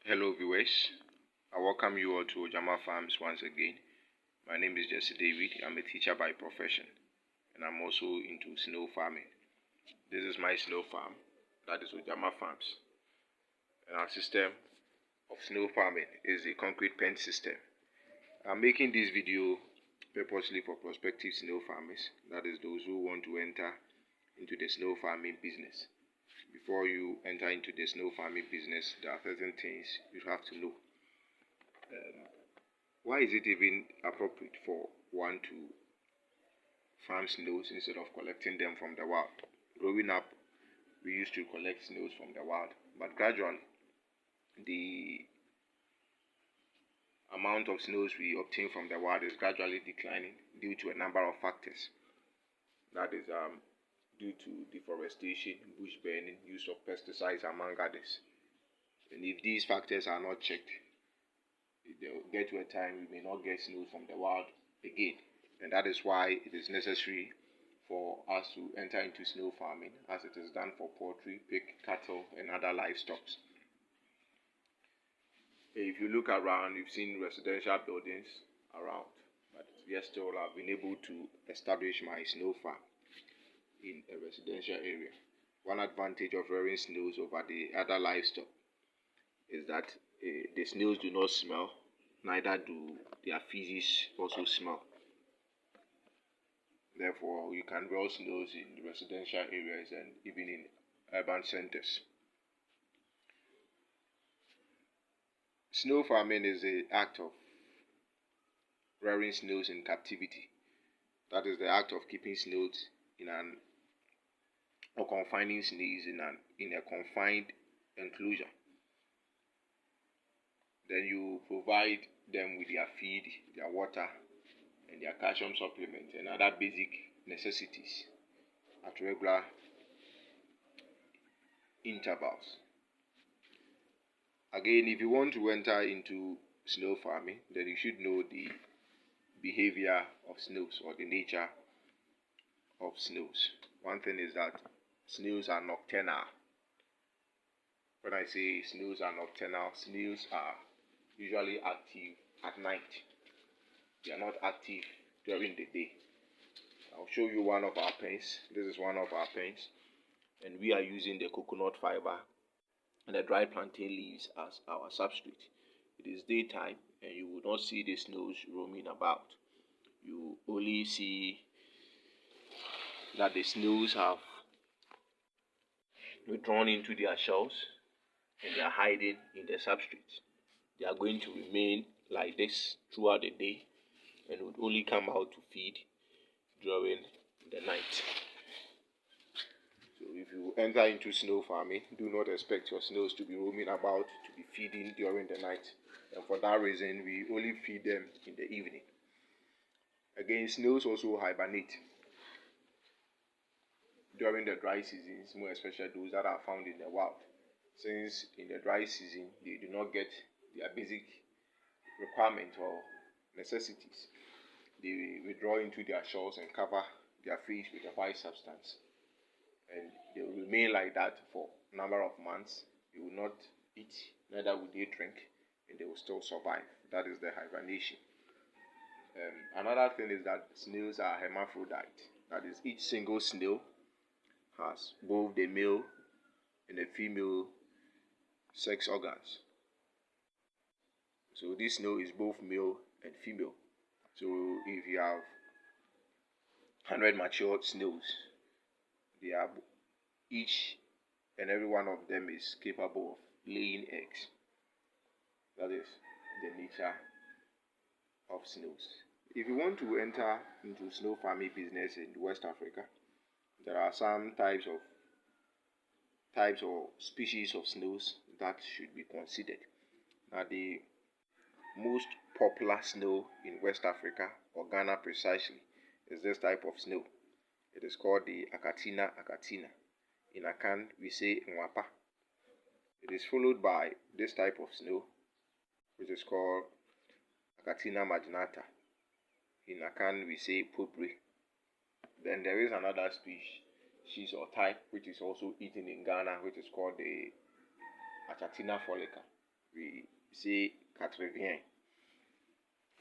Hello viewers, I welcome you all to Ojama Farms once again. My name is Jesse David. I'm a teacher by profession and I'm also into snail farming. This is my snail farm, that is Ojama Farms. And our system of snail farming is a concrete pen system. I'm making this video purposely for prospective snail farmers, that is those who want to enter into the snail farming business. Before you enter into the snail farming business, there are certain things you have to know. Why is it even appropriate for one to farm snails instead of collecting them from the wild? Growing up, we used to collect snails from the wild, but gradually, the amount of snails we obtain from the wild is gradually declining due to a number of factors. That is due to deforestation, bush burning, use of pesticides, among others. And if these factors are not checked, there will get to a time we may not get snails from the wild again. And that is why it is necessary for us to enter into snail farming, as it is done for poultry, pig, cattle, and other livestock. If you look around, you've seen residential buildings around, but yet still I've been able to establish my snail farm in a residential area. One advantage of rearing snails over the other livestock is that the snails do not smell, neither do their feces also smell. Therefore, you can rear snails in residential areas and even in urban centers. Snail farming is the act of rearing snails in captivity. That is the act of keeping snails or confining snails in a confined enclosure. Then you provide them with their feed, their water, and their calcium supplement and other basic necessities at regular intervals. Again, if you want to enter into snail farming, then you should know the behavior of snails or the nature of snails. One thing is that snails are nocturnal. When I say snails are nocturnal, snails are usually active at night. They are not active during the day. I'll show you one of our pens. This is one of our pens, and we are using the coconut fiber and the dried plantain leaves as our substrate. It is daytime and you will not see the snails roaming about. You only see that the snails have withdrawn into their shells and they are hiding in the substrate. They are going to remain like this throughout the day and would only come out to feed during the night. So if you enter into snail farming, do not expect your snails to be roaming about, to be feeding during the night. And for that reason, we only feed them in the evening. Again, snails also hibernate during the dry seasons, more especially those that are found in the wild. Since in the dry season, they do not get their basic requirements or necessities. They withdraw into their shells and cover their face with a white substance. And they will remain like that for a number of months. They will not eat, neither will they drink, and they will still survive. That is the hibernation. Another thing is that snails are hermaphrodite. That is, each single snail has both the male and the female sex organs. So this snail is both male and female. So if you have 100 matured snails, they are each and every one of them is capable of laying eggs. That is the nature of snails. If you want to enter into snail farming business in West Africa, there are some types or species of snails that should be considered. Now, the most popular snail in West Africa, or Ghana precisely, is this type of snail. It is called the Achatina achatina. In Akan, we say Nwapa. It is followed by this type of snail, which is called Achatina marginata. In Akan, we say Pobre. Then there is another species or type which is also eaten in Ghana, which is called the Achatina folica. we say Catrevien,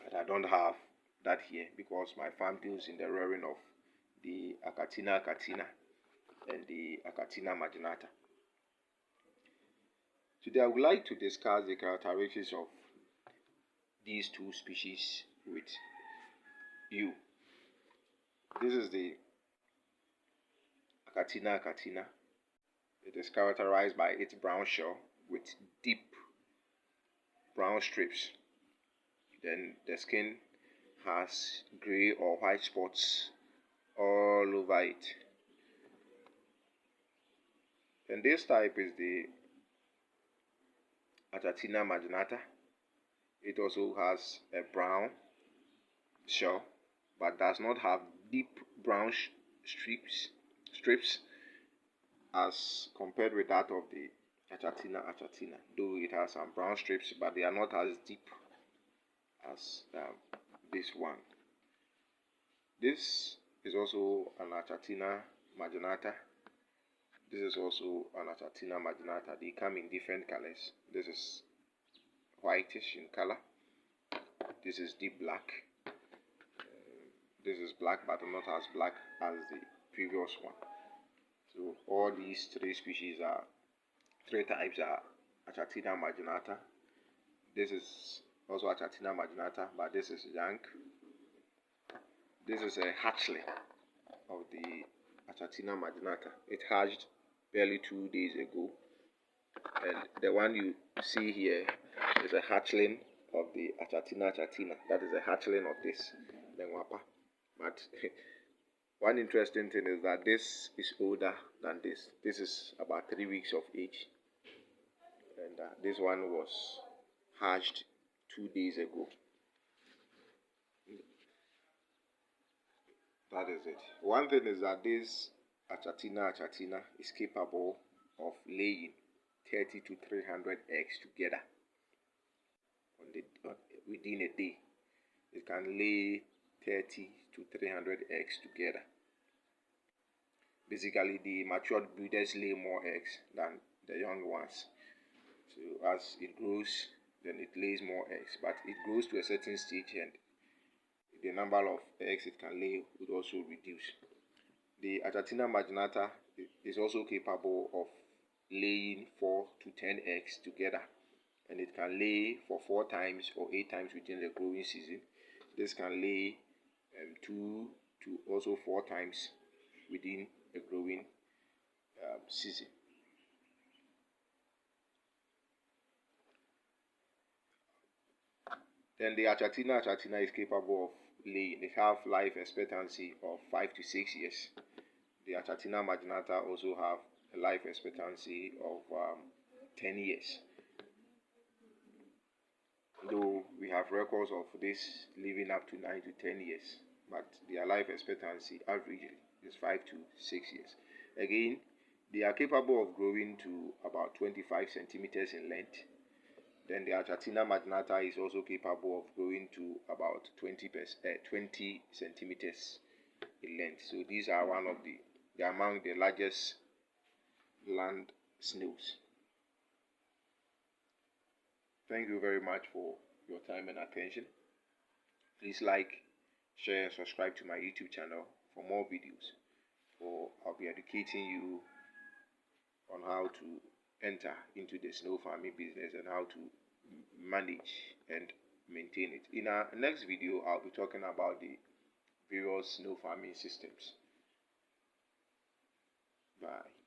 but I don't have that here because my farm deals in the rearing of the Achatina achatina and the Achatina marginata. Today I would like to discuss the characteristics of these two species with you. This is the Achatina achatina. It is characterized by its brown shell with deep brown strips. Then the skin has gray or white spots all over it. And this type is the Achatina marginata. It also has a brown shell, but does not have deep brown strips as compared with that of the Achatina achatina. Though it has some brown strips, but they are not as deep as this one. This is also an Achatina marginata. This is also an Achatina marginata. They come in different colors. This is whitish in color. This is deep black. This is black, but not as black as the previous one. So all these three types are Achatina marginata. This is also Achatina marginata, but this is young. This is a hatchling of the Achatina marginata. It hatched barely 2 days ago, and the one you see here is a hatchling of the Achatina achatina. That is a hatchling of this Lengwapa. But one interesting thing is that this is older than this. This is about 3 weeks of age, and this one was hatched 2 days ago. That is it. One thing is that this Achatina is capable of laying 30 to 300 eggs together within a day. It can lay 30 to 300 eggs together. Basically, the matured breeders lay more eggs than the young ones. So as it grows, then it lays more eggs. But it grows to a certain stage, and the number of eggs it can lay would also reduce. The Achatina marginata is also capable of laying 4 to 10 eggs together, and it can lay for 4 times or 8 times within the growing season. This can lay 2 to also 4 times within the growing season. Then the Achatina is capable of laying. They have life expectancy of 5 to 6 years. The Achatina marginata also have a life expectancy of 10 years. Though we have records of this living up to 9 to 10 years, but their life expectancy averagely is 5 to 6 years. Again, they are capable of growing to about 25 centimeters in length. Then the Achatina marginata is also capable of growing to about 20 centimeters in length. So these are they're among the largest land snails. Thank you very much for your time and attention. Please like, share, and subscribe to my YouTube channel for more videos. I'll be educating you on how to enter into the snail farming business and how to manage and maintain it. In our next video, I'll be talking about the various snail farming systems. Bye.